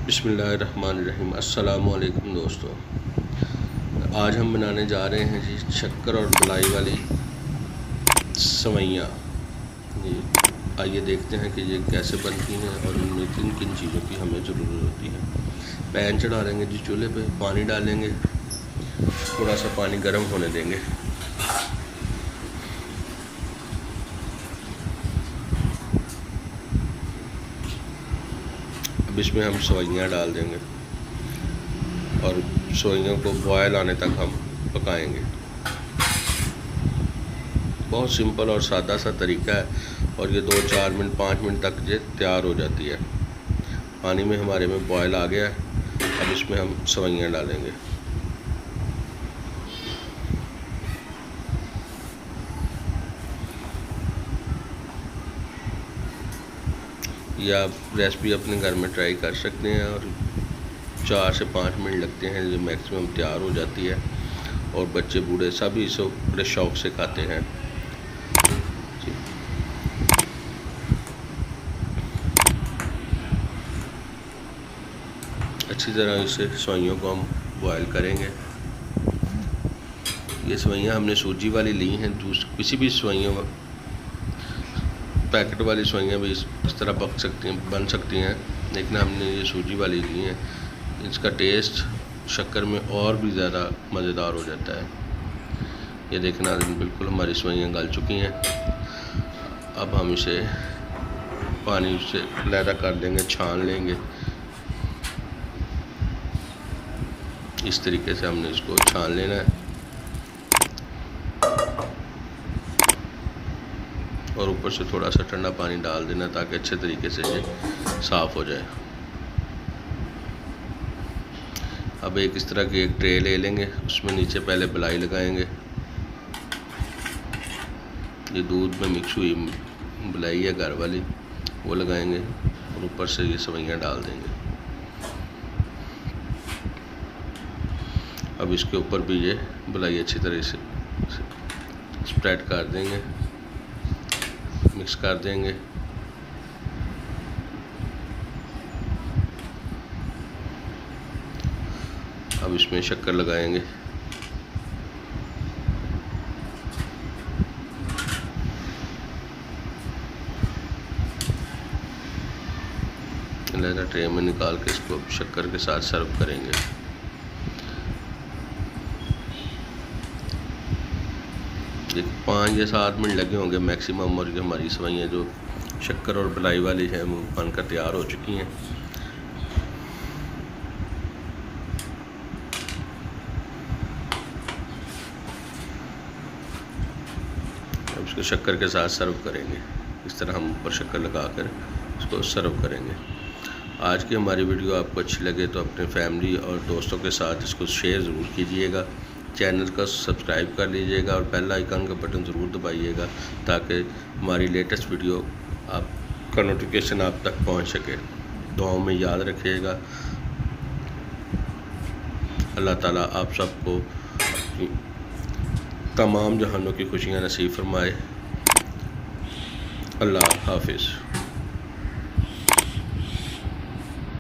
बिस्मिल्लाहिर्रहमानिर्रहीम। अस्सलामुअलैकुम दोस्तों, आज हम बनाने जा रहे हैं जी शक्कर और मलाई वाली सवैयाँ। जी आइए देखते हैं कि ये कैसे बनती हैं और इनमें किन किन चीज़ों की हमें ज़रूरत होती है। पैन चढ़ा लेंगे जी चूल्हे पे, पानी डालेंगे, थोड़ा सा पानी गर्म होने देंगे। अब इसमें हम सवैयाँ डाल देंगे और सवैयों को बॉयल आने तक हम पकाएंगे। बहुत सिंपल और सादा सा तरीका है और ये 2-4 मिनट 5 मिनट तक ये तैयार हो जाती है। पानी में हमारे में बॉयल आ गया है। अब इसमें हम सवैयाँ डालेंगे। या आप रेसिपी अपने घर में ट्राई कर सकते हैं और 4 से 5 मिनट लगते हैं, जो मैक्सिमम तैयार हो जाती है और बच्चे बूढ़े सभी इसे बड़े शौक़ से खाते हैं। अच्छी तरह इसे सवैयों को हम बॉयल करेंगे। ये सवैयाँ हमने सूजी वाली ली हैं। किसी भी सवैयों पैकेट वाली सवैयाँ भी इस तरह बन सकती हैं, लेकिन हमने ये सूजी वाली ली हैं। इसका टेस्ट शक्कर में और भी ज़्यादा मज़ेदार हो जाता है। ये देखना बिल्कुल हमारी सवैयाँ गल चुकी हैं। अब हम इसे पानी से अलहदा कर देंगे, छान लेंगे। इस तरीके से हमने इसको छान लेना है और ऊपर से थोड़ा सा ठंडा पानी डाल देना ताकि अच्छे तरीके से ये साफ़ हो जाए। अब इस तरह की एक ट्रे ले लेंगे, उसमें नीचे पहले मलाई लगाएंगे। ये दूध में मिक्स हुई मलाई है घर वाली, वो लगाएंगे और ऊपर से ये सवैयाँ डाल देंगे। अब इसके ऊपर भी ये मलाई अच्छी तरह से स्प्रेड कर देंगे, मिक्स कर देंगे। अब इसमें शक्कर लगाएंगे। अलग ट्रे में निकाल के इसको शक्कर के साथ सर्व करेंगे। एक 5 या 7 मिनट लगे होंगे मैक्सिमम और ये हमारी सवैयाँ जो शक्कर और मलाई वाली है वो बनकर तैयार हो चुकी हैं। अब इसको शक्कर के साथ सर्व करेंगे। इस तरह हम ऊपर शक्कर लगाकर इसको सर्व करेंगे। आज की हमारी वीडियो आपको अच्छी लगे तो अपने फैमिली और दोस्तों के साथ इसको शेयर ज़रूर कीजिएगा। चैनल का सब्सक्राइब कर लीजिएगा और बेल आइकन का बटन ज़रूर दबाइएगा ताकि हमारी लेटेस्ट वीडियो आपका नोटिफिकेशन आप तक पहुंच सके। दुआओं में याद रखिएगा। अल्लाह ताला आप सबको तमाम जहानों की खुशियाँ नसीब फरमाए। अल्लाह हाफिज़।